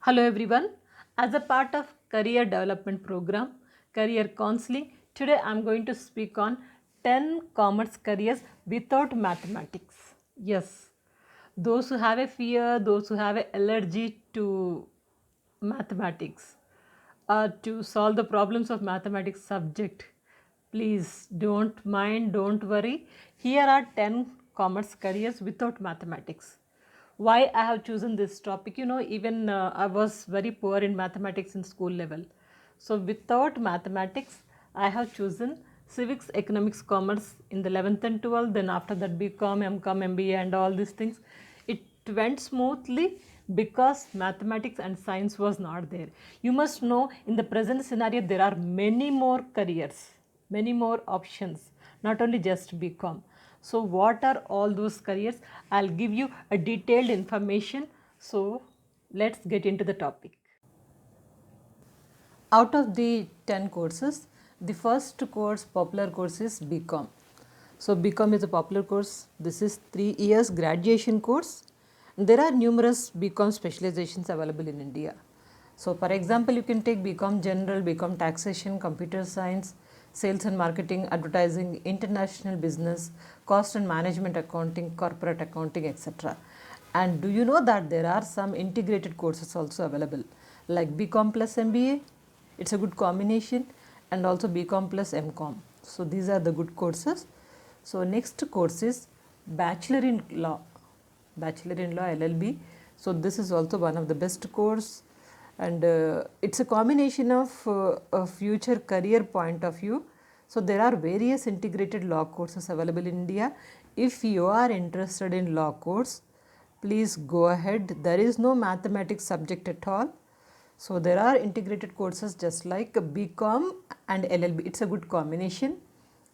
Hello everyone. As a part of career development program, career counseling, today I am going to speak on 10 commerce careers without mathematics. Yes, those who have a fear, those who have an allergy to mathematics or to solve the problems of mathematics subject, please don't mind, don't worry. Here are 10 commerce careers without mathematics. Why I have chosen this topic? Even I was very poor in mathematics in school level. So without mathematics, I have chosen civics, economics, commerce in the 11th and 12th. Then after that, BCom, MCom, MBA, and all these things. It went smoothly because mathematics and science was not there. You must know in the present scenario there are many more careers, many more options, not only just BCom. So what are all those careers? I'll give you a detailed information. So let's get into the topic. Out of the 10 courses, the first course, popular course is BCom. So BCom is a popular course. This is 3 years graduation course. There are numerous BCom specializations available in India. So for example, you can take BCom General, BCom Taxation, Computer Science, Sales and Marketing, Advertising, International Business, Cost and Management Accounting, Corporate Accounting, etc. And do you know that there are some integrated courses also available like BCom plus MBA? It's a good combination, and also BCom plus MCom. So these are the good courses. So next course is Bachelor in Law. Bachelor in Law LLB. So this is also one of the best course, and it's a combination of a future career point of view. So there are various integrated law courses available in India. If you are interested in law course, please go ahead. There is no mathematics subject at all. So there are integrated courses just like BCom and LLB. It's a good combination,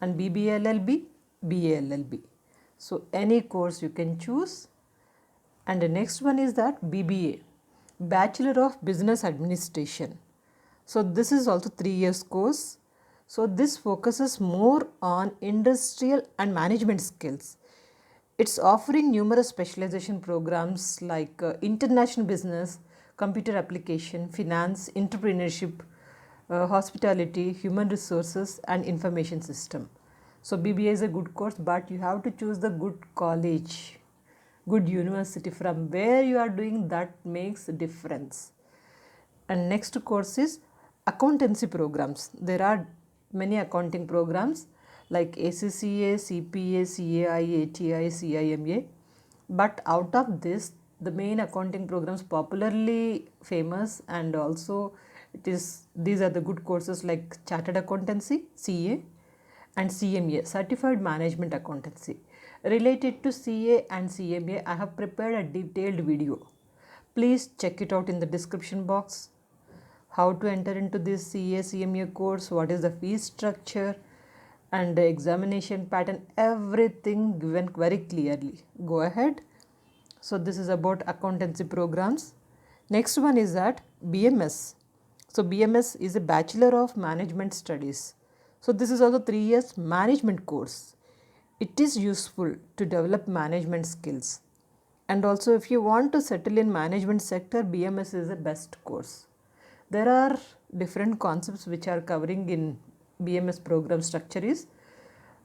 and BBA LLB, BA LLB. So any course you can choose. And the next one is that BBA, Bachelor of Business Administration. So this is also 3 years course. So this focuses more on industrial and management skills. It's offering numerous specialization programs like international business, computer application, finance, entrepreneurship, hospitality, human resources, and information system. So BBA is a good course, but you have to choose the good college, good university from where you are doing. That makes a difference. And next course is accountancy programs. There are many accounting programs like ACCA, CPA, CAI, ATI, CIMA. But out of this, the main accounting programs popularly famous, and also these are the good courses like Chartered Accountancy, CA, and CMA, Certified Management Accountancy. Related to CA and CMA, I have prepared a detailed video. Please check it out in the description box. How to enter into this CA CMA course, what is the fee structure and the examination pattern, everything given very clearly. Go ahead. So this is about accountancy programs. Next one is that BMS. So BMS is a Bachelor of Management Studies. So this is also 3 years management course. It is useful to develop management skills. And also if you want to settle in management sector, BMS is the best course. There are different concepts which are covering in BMS program structure is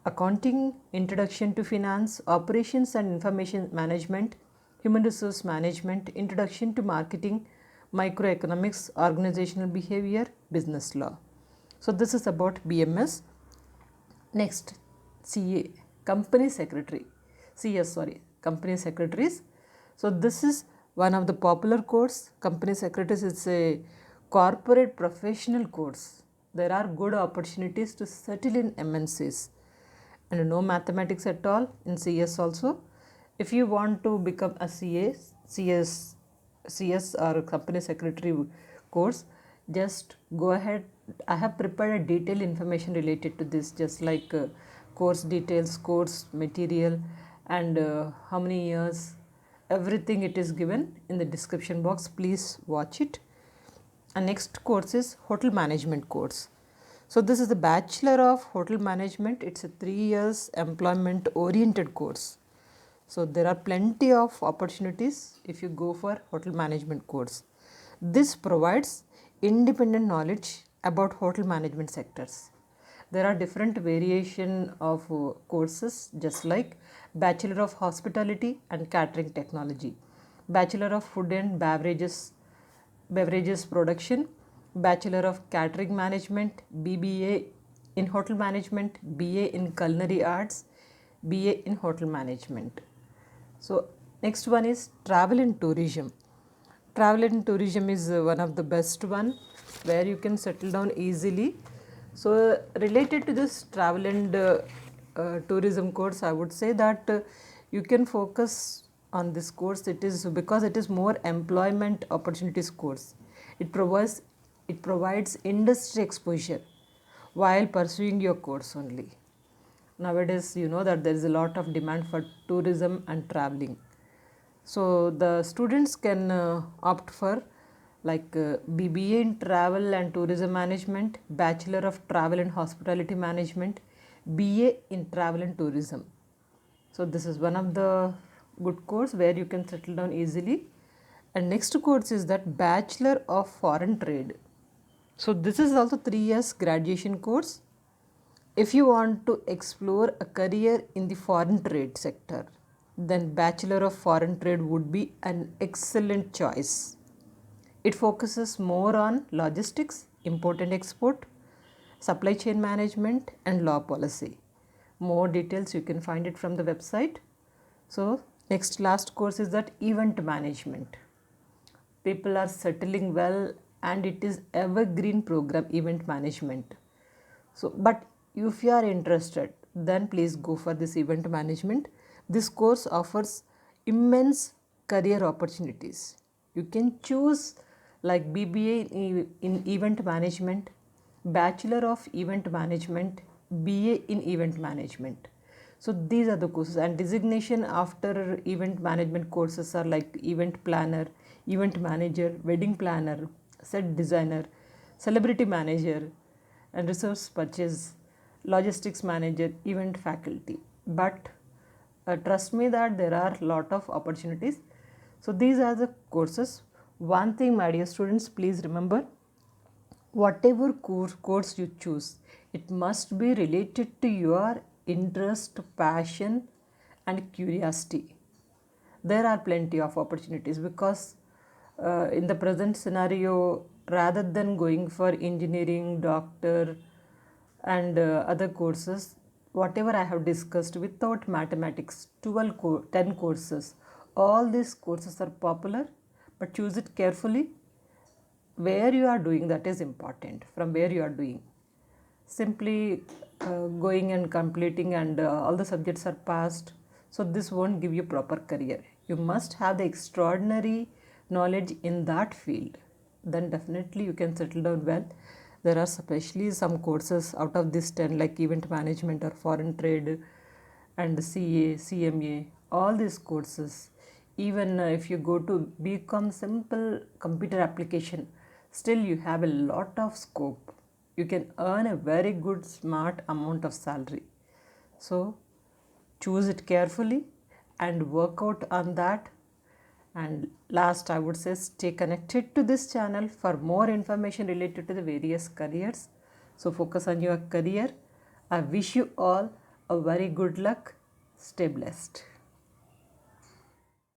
accounting, introduction to finance, operations and information management, human resource management, introduction to marketing, microeconomics, organizational behavior, business law. So this is about BMS. Next, CA, company secretary. CS, sorry, company secretaries. So this is one of the popular course. Company secretaries is a corporate professional course. There are good opportunities to settle in MNCs, and no mathematics at all in CS also. If you want to become a CS or company secretary course, just go ahead. I have prepared a detailed information related to this, just like course details, course material, and how many years, everything it is given in the description box. Please watch it. And next course is hotel management course. So this is the Bachelor of Hotel Management. It's a 3 years employment oriented course. So there are plenty of opportunities if you go for hotel management course. This provides independent knowledge about hotel management sectors. There are different variation of courses, just like Bachelor of Hospitality and Catering Technology, Bachelor of Food and Beverages Production, Bachelor of Catering Management, BBA in Hotel Management, BA in Culinary Arts, BA in Hotel Management. So next one is Travel and Tourism. Travel and tourism is one of the best one where you can settle down easily. So related to this travel and tourism course, I would say that you can focus on this course. It is because it is more employment opportunities course. It provides industry exposure while pursuing your course only. Nowadays, you know that there is a lot of demand for tourism and traveling. So the students can opt for like BBA in Travel and Tourism Management, Bachelor of Travel and Hospitality Management, BA in Travel and Tourism. So this is one of the good course where you can settle down easily. And next course is that Bachelor of Foreign Trade. So this is also 3 years graduation course. If you want to explore a career in the foreign trade sector, then Bachelor of Foreign Trade would be an excellent choice. It focuses more on logistics, import and export, supply chain management and law policy. More details you can find it from the website. So next last course is that Event Management. People are settling well and it is evergreen program, Event Management. So but if you are interested, then please go for this Event Management. This course offers immense career opportunities. You can choose like BBA in Event Management, Bachelor of Event Management, BA in Event Management. So these are the courses, and designation after event management courses are like event planner, event manager, wedding planner, set designer, celebrity manager, and resource purchase, logistics manager, event faculty. But trust me that there are lot of opportunities. So these are the courses. One thing, my dear students, please remember, whatever course you choose, it must be related to your interest, passion and curiosity. There are plenty of opportunities because in the present scenario, rather than going for engineering, doctor and other courses, whatever I have discussed without mathematics, 10 courses, all these courses are popular, but choose it carefully. Where you are doing, that is important, from where you are doing. Simply going and completing and all the subjects are passed, so this won't give you proper career. You must have the extraordinary knowledge in that field, then definitely you can settle down well. There are especially some courses out of this 10 like event management or foreign trade and CA, CMA, all these courses. Even if you go to BCom simple computer application, still you have a lot of scope. You can earn a very good smart amount of salary. So choose it carefully and work out on that. And last, I would say stay connected to this channel for more information related to the various careers. So focus on your career. I wish you all a very good luck. Stay blessed.